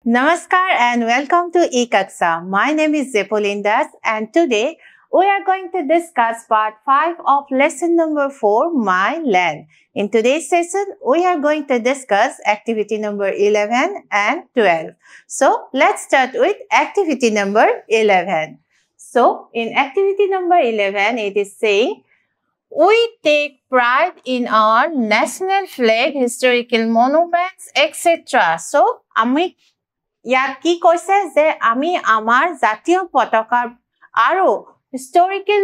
Namaskar and welcome to eKaksha. My name is Zepolin Das and today we are going to discuss part 5 of lesson number 4, My Land. In today's session, we are going to discuss activity number 11 and 12. So, let's start with activity number 11. So, in activity number 11, it is saying, we take pride in our national flag, historical monuments, etc. So, ইয়াত কি কৈছে যে আমি আমাৰ জাতীয় পতাকা আৰু historical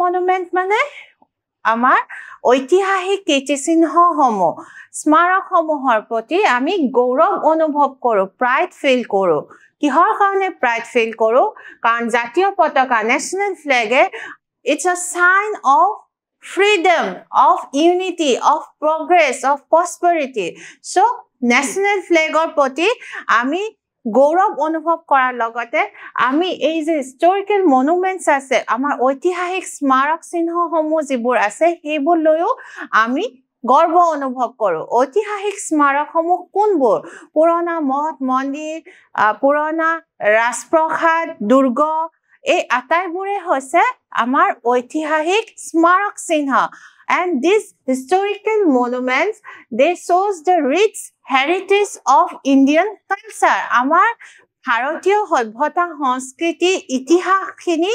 monument মানে আমাৰ ঐতিহাসিক কীৰ্তিচিহ্নসমূহ স্মাৰকসমূহৰ প্ৰতি আমি গৌৰৱ অনুভৱ কৰো প্ৰাইড ফিল কৰো কিহৰ কাৰণে প্ৰাইড ফিল কৰো কাৰণ জাতীয় পতাকা national ফ্লেগে it's a sign of freedom of unity of progress of prosperity so national flag or poti ami gaurav anubhav korar logote ami ei je historical monuments ase amar oitihahik smarak sinho homu jibur ase hebur loyo ami gorbo anubhav koru oitihahik smarak homu kunbur purana moth mondir purana rasprokhad durga ei ataibure hoise amar oitihahik smarak sinha and these historical monuments they shows the rich heritage of Indian culture amar bharatiyo sabhyata sanskriti itihas khini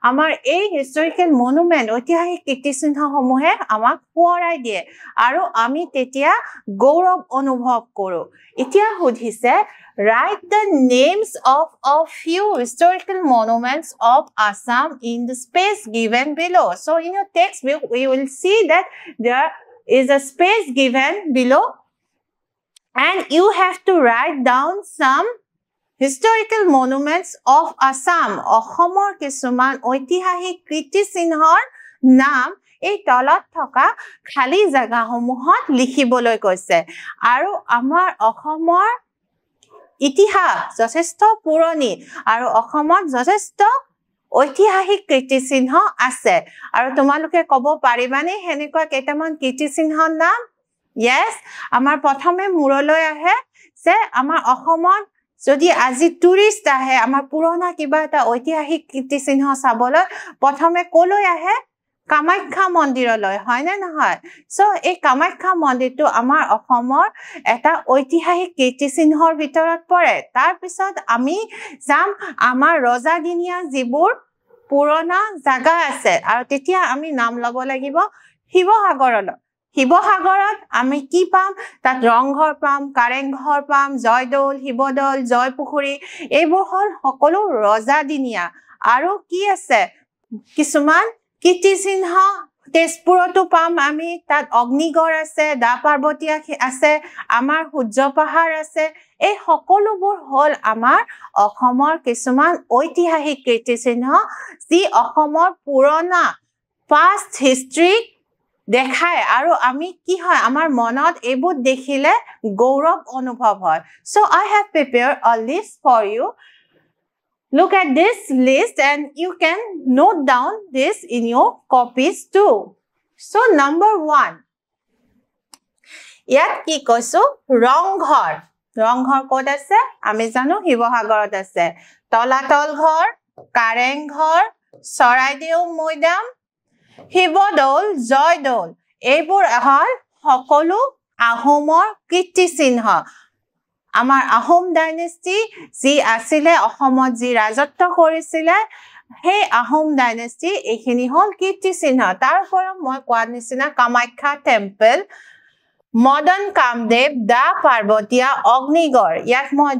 amar ei historical monument oitihahik kirtisinha homuhe amak porai die aru ami tetia gaurav anubhav koru etia hudhise write the names of a few historical monuments of Assam in the space given below. So in your textbook, we will see that there is a space given below and you have to write down some historical monuments of Assam. Ahomor kisuman oitihahik kirtisinhor naam এই তলত থকা খালি জাগাসমূহত লিখিবলৈ কৈছে আৰু আমাৰ অসমৰ ইতিহাস যথেষ্ট পুৰণি আৰু অসমত যথেষ্ট ঐতিহাসিক কীৰ্তিচিহ্ন আছে আৰু তোমালোকে ক'ব পাৰিবানে হেনেকুৱা কেইটামান কীৰ্তিচিহ্নৰ নাম yes আমাৰ প্ৰথমে মূৰলৈ আহে যে আমাৰ অসমত যদি আজি টুৰিষ্ট আহে আমাৰ পুৰণা কিবা এটা ঐতিহাসিক কীৰ্তিচিহ্ন চাবলৈ প্ৰথমে কলৈ আহে কামাখ্যা মন্দিৰলৈ হয় না নহয় সো এই কামাখ্যা মন্দিৰটো আমাৰ অসমৰ এটা ঐতিহাসিক কীৰ্তিচিহ্নৰ ভিতৰত পৰে তাৰ পিছত আমি যাম আমাৰ ৰজাদিনীয়া যিবোৰ পুৰণা জাগা আছে আৰু তেতিয়া আমি নাম ল'ব লাগিব শিৱসাগৰত আমি কি পাম তাত ৰংঘৰ পাম কাৰেংঘৰ পাম জয়দৌল শিৱদৌল জয়পুখুৰী এইবোৰ হল সকলো ৰজাদিনীয়া আৰু কি আছে কিছুমান কীৰ্তিচিহ্ন তেজপুৰতো পাম আমি তাত অগ্নিগড় আছে দা পাৰ্বতী আছে আমাৰ সূৰ্য পাহাৰ আছে এই সকলোবোৰ হল আমাৰ অসমৰ কিছুমান ঐতিহাসিক কীৰ্তিচিহ্ন যি অসমৰ পুৰণা past history দেখায় আৰু আমি কি হয় আমাৰ মনত এইবোৰ দেখিলে গৌৰৱ অনুভৱ হয় so I have prepared a list for you Look at this list and you can note down this in your copies too. So number 1. Yat ki koisu Ronghor. Ronghor kod ase? Ami jano Hibosagorat ase. Tolatol ghor, Kareng ghor, Soraideo Moidam, Hibodol, Joydol. Eibur hol hokolu Ahomor kirtisinha. আমাৰ Ahom dynasty যি আছিল অসমত যি ৰাজত্ব কৰিছিল হে Ahom dynasty এখিনি হল কীৰ্তিচিহ্ন তাৰ পৰা মই কোৱাৰ নিচিনা কামাখ্যা টেম্পল মদন কামদেৱ দা পাৰ্বতীয়া অগ্নিগড় ইয়াক মই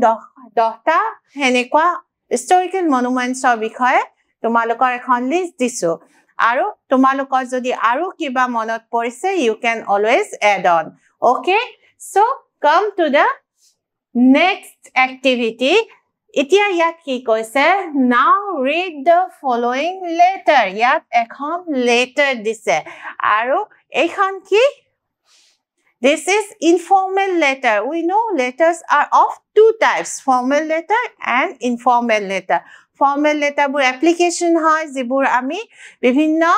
10টা হেনেকুৱা হিষ্টৰিকেল মনুমেণ্টছৰ বিষয়ে তোমালোকৰ এখন লিষ্ট দিছো আৰু তোমালোকৰ যদি আৰু কিবা মনত পৰিছে you can always add on okay so come to the Next activity. Itia yat ki koise. Now read the following letter. Yat ekhon letter dise. Aru ekhon ki? This is informal letter. We know letters are of two types. Formal letter and informal letter. Formal letter bur application hoy jibur ami bibhinno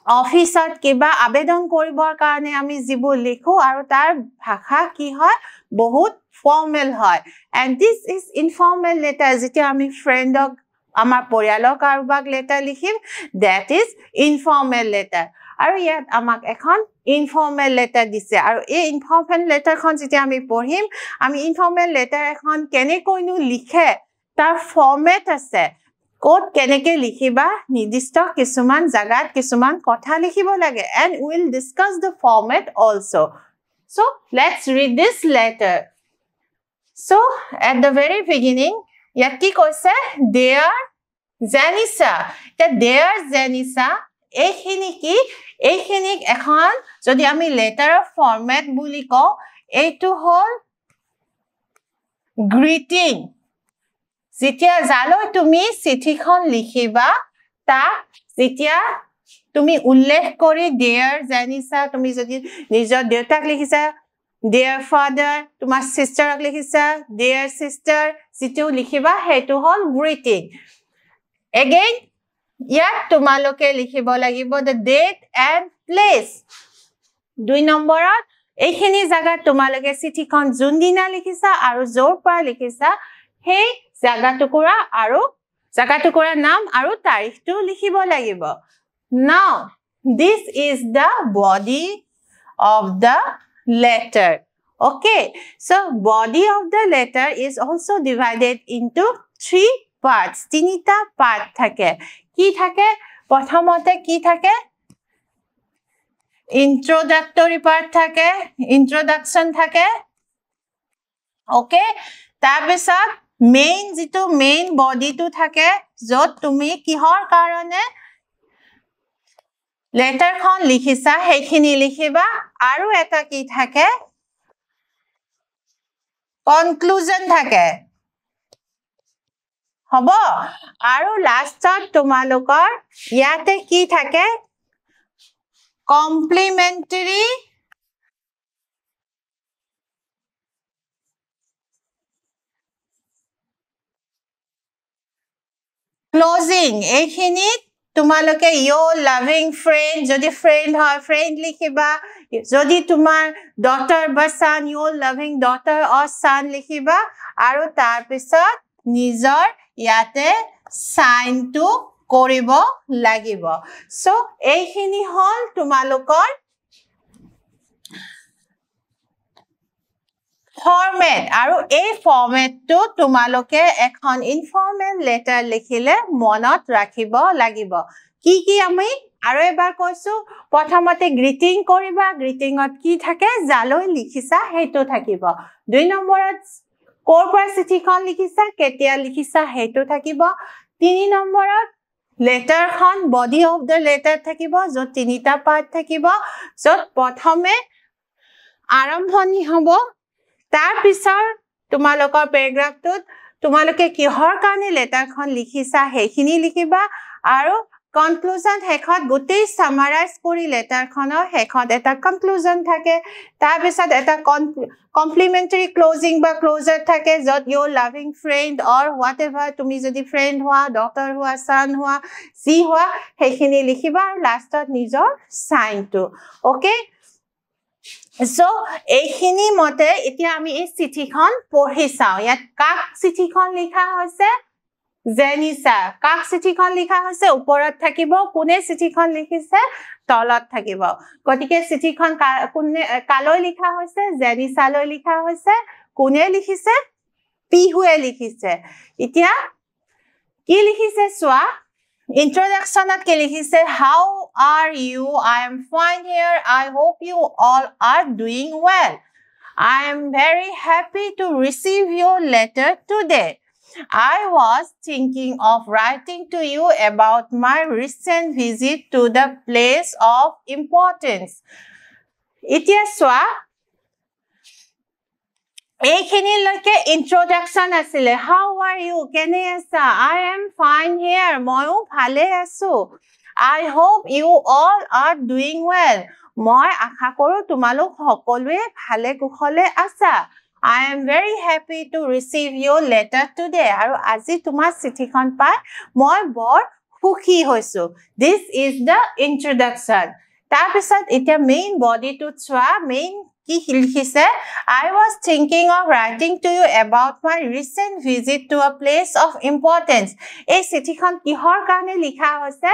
অফিসত কিবা আবেদন কৰিবৰ কাৰণে আমি যিবোৰ লিখো আৰু তাৰ ভাষা কি হয় বহুত ফৰ্মেল হয় and this is informal letter যেতিয়া আমি ফ্ৰেণ্ডক আমাৰ পৰিয়ালৰ কাৰোবাক লেটাৰ লিখিম that is informal letter আৰু ইয়াত আমাক এখন informal letter দিছে আৰু এই informal letter খন যেতিয়া আমি পঢ়িম আমি informal letter এখন কেনেকৈনো লিখে তাৰ ফৰ্মেট আছে কোড কেনেকে লিখিবা নিৰ্দিষ্ট কিছুমান জাগাত কিছুমান কথা লিখিব লাগে and we will discuss the format also so let's read this letter so at the very beginning ইয়াত কি কৈছে dear Janisa the dear Janisa এইখিনিক এখন যদি আমি লেটাৰৰ ফৰ্মেট বুলি কওঁ এইটো হল greeting যেতিয়া জালৈ তুমি চিঠিখন লিখিবা তাক যেতিয়া তুমি উল্লেখ কৰি dear Janisa তুমি যদি নিজৰ দেউতাক লিখিছা dear father তোমাৰ sisterক লিখিছা dear sister যিটো লিখিবা হেতু হল greeting again ইয়াত তোমালোকে লিখিব লাগিব the date and place 2 নম্বৰত এইখিনি জায়গা তোমালোকে চিঠিখন জুনদিনা লিখিছা আৰু যৰ পৰা লিখিছা সেই জাগাটুকুৰা নাম আৰু তাৰিখটো লিখিব লাগিব now this is the body of the letter okay so body of the letter is also divided into 3 parts তিনিটা part থাকে কি থাকে প্ৰথমতে কি থাকে introductory part থাকে introduction থাকে okay তাৰপিছত main যিটো main body টো থাকে যত তুমি কিহৰ কাৰণে letter খন লিখিছা সেইখিনি লিখিবা আৰু এটা কি থাকে conclusion থাকে হব আৰু লাষ্টত তোমালোকৰ ইয়াতে কি থাকে complimentary closing এইখিনিত তোমালোকে your loving friend যদি friend হয় friend লিখিবা যদি তোমাৰ daughter বা son your loving daughter or son লিখিবা আৰু তাৰ পিছত নিজৰ ইয়াতে sign টো কৰিব লাগিব so এইখিনি হল তোমালোকৰ format আৰু এই format টো তোমালোকে এখন informal letter লিখিলে মনত ৰাখিব লাগিব কি আমি আৰু এবাৰ কৈছো প্ৰথমতে greeting কৰিবা greetingত কি থাকে জালৈ লিখিছা হেতু থাকিব 2 নম্বৰত কৰ পৰা চিঠিখন লিখিছা কেতিয়া লিখিছা হেতু থাকিব 3 নম্বৰত letter খন body of the letter থাকিব যত তিনিটা part থাকিব যত প্ৰথমে আৰম্ভণি হ'ব তাৰ পিছৰ তোমালোকৰ প্যাৰাগ্ৰাফটোত তোমালোকে কিহৰ কাৰণে letter খন লিখিছা হেখিনি লিখিবা আৰু conclusion হেখত গোটেই summarize কৰি letter খনৰ হেখত এটা conclusion থাকে তাৰ পিছত এটা complimentary closing বা closure থাকে যত your loving friend or whatever তুমি যদি friend হোৱা daughter হোৱা son হোৱা যি হোৱা হেখিনি লিখিবা আৰু লাষ্টত নিজৰ sign টো okay so এইখিনি মতে এতিয়া আমি এই চিঠিখন পঢ়ি চাও ইয়াত কাক চিঠিখন লিখা হৈছে Janisa কাক চিঠিখন লিখা হৈছে ওপৰত থাকিব কোনে চিঠিখন লিখিছে তলত থাকিব গতিকে চিঠিখন কোনে কালৈ লিখা হৈছে Janisa লৈ লিখা হৈছে কোনে লিখিছে পিহুৱে লিখিছে এতিয়া কি লিখিছে সোৱা introduction at ke likhise how are you I am fine here I hope you all are doing well I am very happy to receive your letter today I was thinking of writing to you about my recent visit to the place of importance itia swa এইখিনি লকে introduction asile how are you kene asa I am fine here moyo bhale asu I hope you all are doing well moi akha koru tumalok hokolwe bhale kukhole asa I am very happy to receive your letter today aru aji tumar chithi khon pai moi bor সুখী হৈছো this is the introduction তাৰ পিছত এতিয়া main বডিটো চোৱা main কি লিখিছে I was thinking of writing to you about my recent visit to a place of importance এই চিঠিখন কিহৰ কাৰণে লিখা হৈছে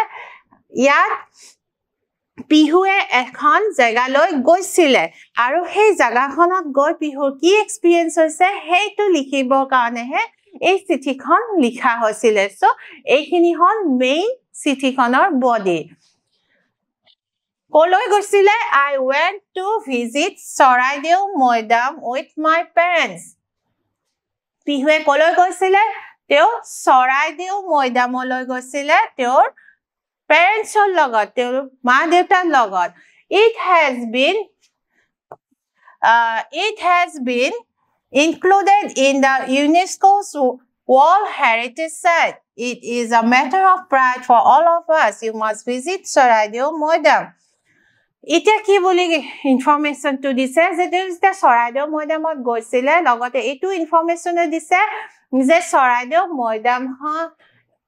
ইয়াত পিহুৱে এখন জাগালৈ গৈছিলে আৰু সেই জাগাখনত গৈ পিহুৰ কি এক্সপেৰিয়েন্স হৈছে হেইটো লিখিবৰ কাৰণেহে এই চিঠিখন লিখা হৈছিলে সো এইখিনি হল মেইন চিঠিখনৰ বডি কলৈ গৈছিলে I went to visit Saraideo Moidam with my parents পিহুৱে কলৈ গৈছিলে তেওঁ Saraideo Moidamলৈ গৈছিলে তেওঁৰ parents-ৰ লগত তেওঁৰ মা দেউতাৰ লগত it has been included in the UNESCO's World Heritage Site it is a matter of pride for all of us you must visit Saraideo Moidam এতিয়া কি বুলি ইনফৰমেশন টু দিছে যে তেওঁ Saraideo Moidamত গৈছিলে লগতে এটো ইনফৰমেশন দিছে যে Saraideo Moidam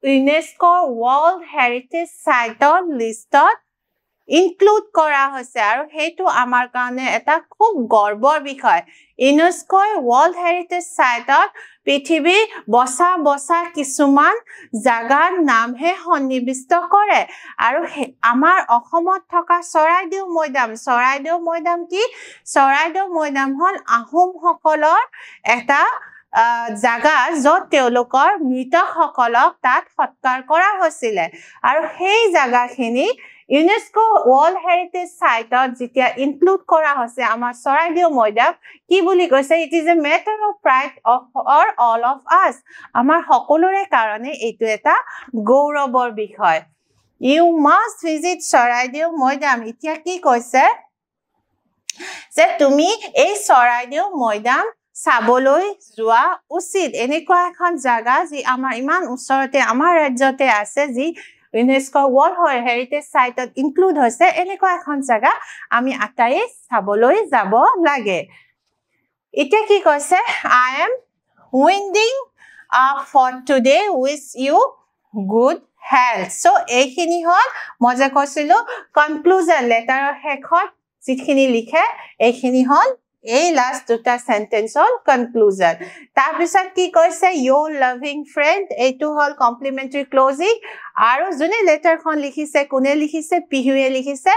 UNESCO World Heritage Site লিষ্টত ইনক্লুড কৰা হৈছে আৰু হেতু আমাৰ কাৰণে এটা খুব গৰ্বৰ বিষয় UNESCO World Heritage Site পৃথিৱী বসা কিছুমান জাগাৰ নামহে সন্নিবিষ্ট কৰে আৰু আমাৰ অসমত থকা Saraideo Moidam কি Saraideo Moidam হল আহোম সকলৰ এটা জাগা যত তেওঁলোকৰ মৃতসকলক তাত সৎকাৰ কৰা হৈছিল আৰু সেই জাগাখিনি UNESCO World Heritage Site যেতিয়া ইনক্লুড কৰা হৈছে আমাৰ Saraideo Moidam কি বুলি কৈছে it is a matter of pride for all of us আমাৰ সকলোৰে কাৰণে এইটো এটা গৌৰৱৰ বিষয় you must visit Saraideo Moidam এতিয়া কি কৈছে যে তুমি এই Saraideo Moidam সাবলৈ যোৱা উচিত এনেকুৱা এখন জাগা যি আমাৰ ইমান ওচৰতে আমাৰ ৰাজ্যতে আছে যি UNESCO World Heritage Site include হৈছে এনেকুৱা এখন জাগা আমি আটাই সাবলৈ যাব লাগে এতিয়া কি কৈছে I am winding up for today wish you good health so এইখিনি হল মই যে কৈছিলো কনক্লুজন লেটাৰৰ শেষত যিখিনি লিখে এইখিনি হল এই লাস্ট দুটা সেন্টেন্স হল কনক্লুজন তাৰ পিছত কি কৈছে your loving friend এইটো হল কমপ্লিমেন্টাৰী ক্লোজিং আৰু জনে লেটাৰখন লিখিছে কোনে লিখিছে পিহুৱে লিখিছে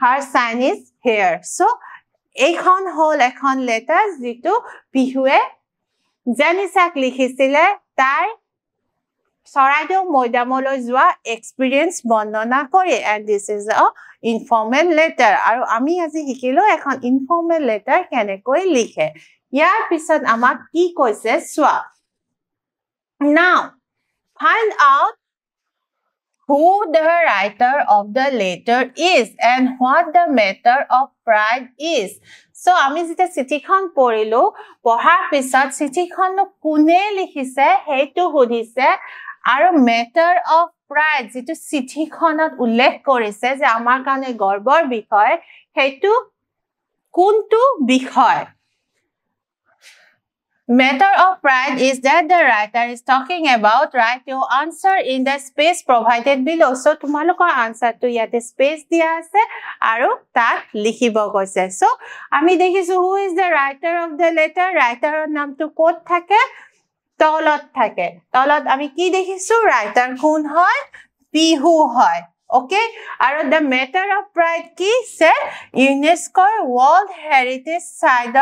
her sign is here so এইখন হল এখন লেটাৰ যেটো পিহুৱে জানিছাক লিখিছিলে তাই Saraideo Moidamলৈ যোৱা এক্সপেৰিয়েন্স বৰ্ণনা কৰে and this is a informal letter আৰু আমি আজি শিকিলো এখন informal letter কেনেকৈ লিখে ইয়াৰ পিছত আমাক কি কৈছে সোৱা now find out who the writer of the letter is and what the matter of pride is so আমি যেতিয়া চিঠিখন পঢ়িলো পঢ়াৰ পিছত চিঠিখন কোনে লিখিছে হেতু সুধিছে আৰু matter of pride যেটো চিঠিখনত উল্লেখ কৰিছে যে আমাৰ কাৰণে গৰ্বৰ বিষয় হেতু কোনটো বিষয় matter of pride is that the writer is talking about write your answer in the space provided below so তোমালোকৰ answer to ইয়াতে space দিয়া আছে আৰু তাত লিখিব কৈছে so আমি দেখিছো who is the writer of the letter writerৰ নামটো ক'ত থাকে তলত থাকে তলত আমি কি দেখিছো writer কোন হয় পিহু হয় okay আৰু the matter of pride কি সে UNESCO World Heritage Site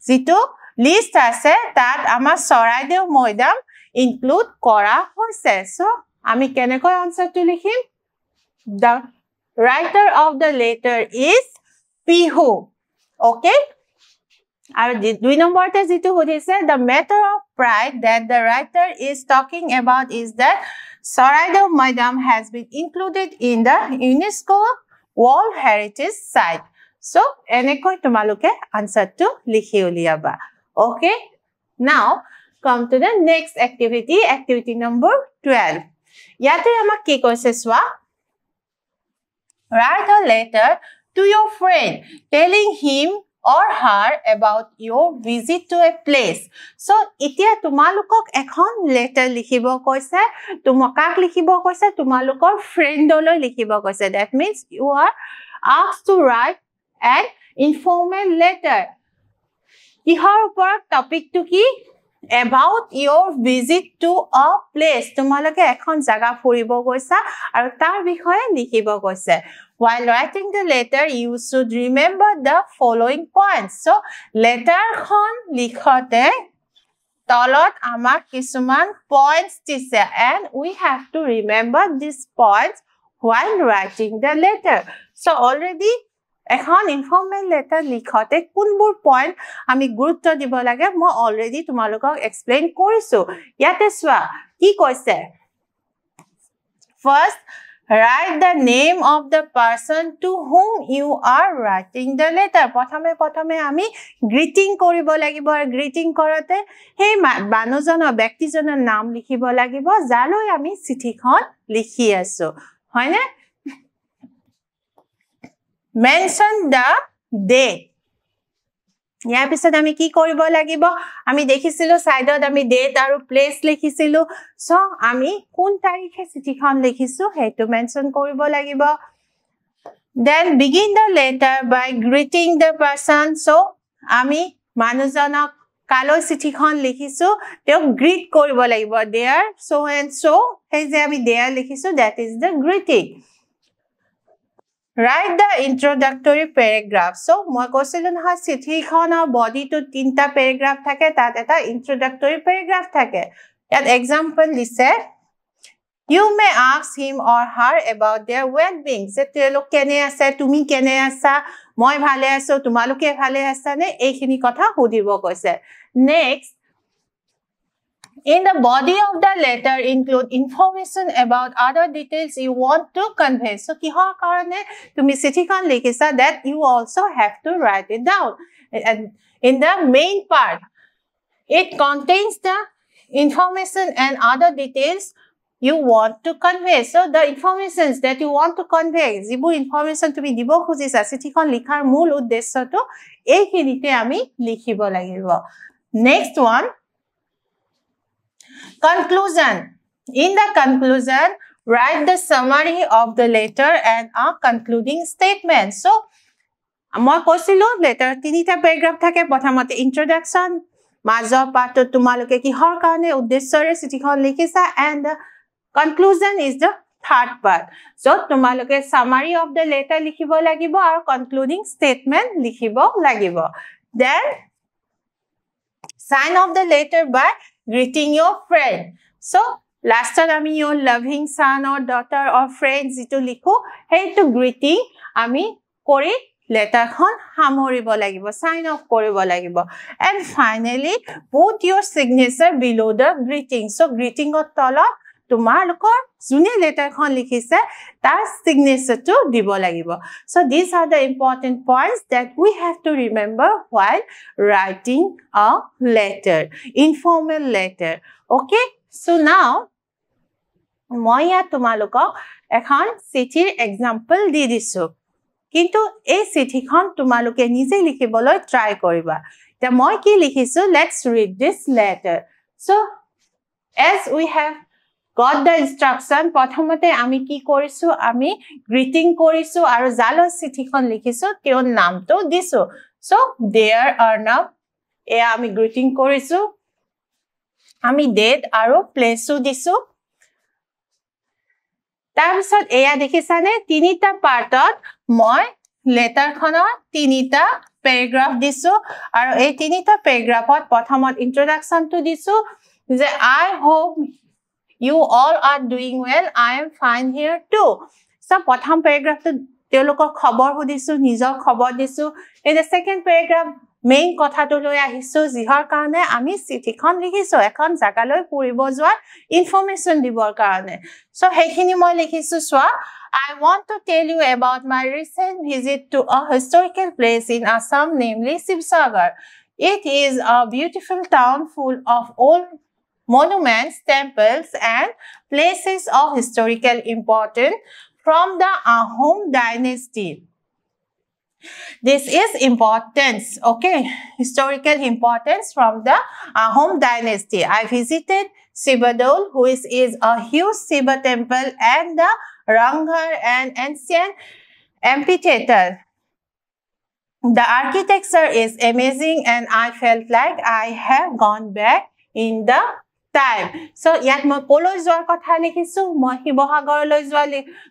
যেটো লিস্ট আছে তাত আমাৰ Saraideo Moidam ইনক্লুড কৰা হৈছে so আমি কেনেকৈ আনসাৰটো লিখিম the writer of the letter is Pihu okay আৰু দুই নম্বৰতে যেটো সুধিছে the matter of pride that the writer is talking about is that Saraideo Moidam has been included in the UNESCO World Heritage Site so এনেকৈ তোমালোকে আনসাৰটো লিখি উলিয়াবা okay now come to the next activity number 12 ইয়াতে আমাক কি কৈছে সোৱা write a letter to your friend telling him or her about your visit to a place. So, itia tumalukok ekhon letter likhibo koise, tumakak likhibo koise, tumalukor friend olo likhibo koise. That means you are asked to write an informal letter. Ihar upor topic to ki? About your visit to a place. Tumaloke ekhon jaga furibo koisa aru tar bikhoye likhibo koise. While writing the letter, you should remember the following points. So, letter khon likhote tolot amak kisuman points dise and we have to remember these points while writing the letter. So, already এখন informal letter লিখতে কোনবোৰ point আমি গুৰুত্ব দিব লাগে মই already তোমালোকক explain কৰিছো ইয়াতে চোৱা কি কৈছে first write the name of the person to whom you are writing the letter প্ৰথমে আমি গ্ৰিটিং কৰিব লাগিব আৰু গ্ৰিটিং কৰতে সেই মানুহজনৰ ব্যক্তিজনৰ নাম লিখিব লাগিব যালৈ আমি চিঠিখন লিখি আছো হয়নে Mention the date. ইয়াৰ পিছত আমি কি কৰিব লাগিব আমি দেখিছিলো সাইডত আমি ডেট আৰু প্লেস লিখিছিলো সো আমি কোন তাৰিখে চিঠিখন লিখিছো হেতু মেনশন কৰিব লাগিব then begin the letter by greeting the person so আমি মানুহজনক কালৈ চিঠিখন লিখিছো তেও গ্ৰীট কৰিব লাগিব there so and so সেই যে আমি there লিখিছো that is the greeting Write the introductory paragraph. So, moi koisilun ha chithi khon or body to tinta paragraph thake tat eta introductory paragraph thake. That example lise You may ask him or her about their well-being. Se telok kene ase tumi kene asa moi bhale aso tumaloke bhale asa ne eikhini kotha hudibo koise. Next In the body of the letter include information about other details you want to convey. So, kihor karone tumi chiঠিখন likhisa that you also have to write it down. And in the main part, it contains the information and other details you want to convey. So, the informations that you want to convey, jibu information tumi dibo khujisa chiঠিখন likhar mool uddeshyo to eikinite ami likhibo lagibo. Next one Conclusion. In the conclusion, write the summary of the letter and a concluding statement. So, মই কৈছিলো letter তিনিটা paragraph থাকে প্ৰথমতে introduction মাজৰ পাৰ্টত তোমালোকে কিহৰ কাৰণে উদ্দেশ্যৰে চিঠিখন লিখিছা and the conclusion is the third part. So, তোমালোকে summary of the letter লিখিব লাগিব আৰু concluding statement লিখিব লাগিব. Then sign of the letter by greeting your friend. So, last time ami your loving son or daughter or friend jitu likho, hey to greeting ami kori letter khon hamoribo lagibo, sign off koribo lagibo. And finally, put your signature below the greeting. So, greeting or tolot tumalokor june letter khon likhise tar signature to dibo lagibo. So, these are the important points that we have to remember while writing a letter, informal letter. Okay? So, now, moi ya tumalokok ekhon chithir example di disu. Kintu ei chiঠিখন তোমালোকে নিজে লিখিবলৈ try কৰিবা. তা মই কি লিখিছো let's read this letter. So, as we have got the instruction প্ৰথমতে আমি কি কৰিছো আমি greeting কৰিছো আৰু জালৰ চিঠিখন লিখিছো তেওঁৰ নামটো দিছো so there are now এয়া আমি greeting কৰিছো আমি date আৰু place দিছো তাৰপিছত এয়া দেখিছানে তিনিটা পাৰ্টত মই letter খনৰ তিনিটা paragraph দিছো আৰু এই তিনিটা paragraphত প্ৰথমত introduction টো দিছো যে I hope You all are doing well. I am fine here too. So, প্ৰথম paragraph to তেওঁলোকৰ খবৰ hudisu, নিজৰ খবৰ দিছো. In the second paragraph, main কথাটো লৈ আহিছো যিহৰ কাৰণে আমি চিঠিখন লিখিছো এখন জাগালৈ ফুৰিব যোৱাৰ information দিবৰ কাৰণে. So, সেইখিনি মই লিখিছো চোৱা I want to tell you about my recent visit to a historical place in Assam, namely Sibsagar. It is a beautiful town full of old monuments, temples, and places of historical importance from the Ahom dynasty. This is importance, okay, historical importance from the Ahom dynasty. I visited Sibadol, which is a huge Shiva temple, and the Ranghar, an ancient amphitheater. The architecture is amazing and I felt like I have gone back in the time. So, yat moi koloi joar kotha likhisu, moi Shibosagarloi joar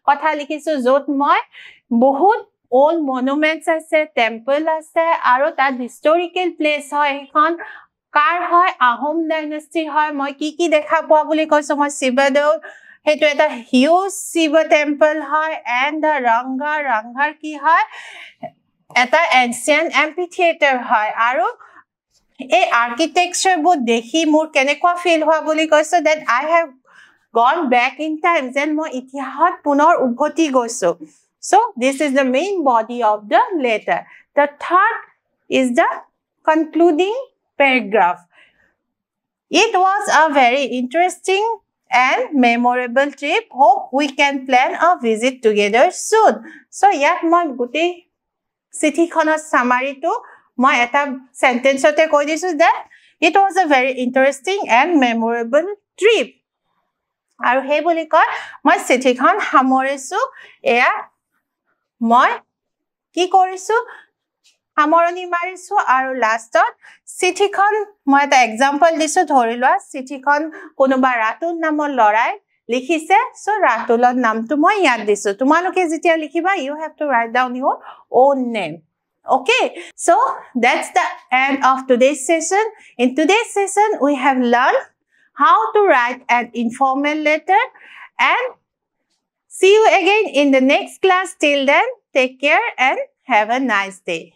kotha likhisu, jot moi bahut old monuments ase, temple ase, aro tat historical place hoy ekhon car hoy Ahom dynasty hoy moi ki dekha poa boli koisu moi Sibadol hetu eta huge Shiva temple hoy and the Ranghar ki hoy এটা ancient amphitheater hoy aru এই architecture bo dekhi mur kenekwa feel hoa boli koisu that I have gone back in time jen moi itihad punor ubhoti goisu. So this is the main body of the letter. The third is the concluding paragraph. It was a very interesting and memorable trip. Hope we can plan a visit together soon. So yat moi guti city khonor summary to moi eta sentence ote koi disu that it was a very interesting and memorable trip. Aru he boli koi moi city khon hamorisu eya moi ki korisu hamoroni marisu aru last city khon moi eta example disu dhori loa city khon konoba Ratul namor lorai likhise so Ratulor namtu moi yad disu tumaloke jetia likhiba you have to write down your own name. Okay, so that's the end of today's session. In today's session we have learned how to write an informal letter, and see you again in the next class. Till then, take care and have a nice day.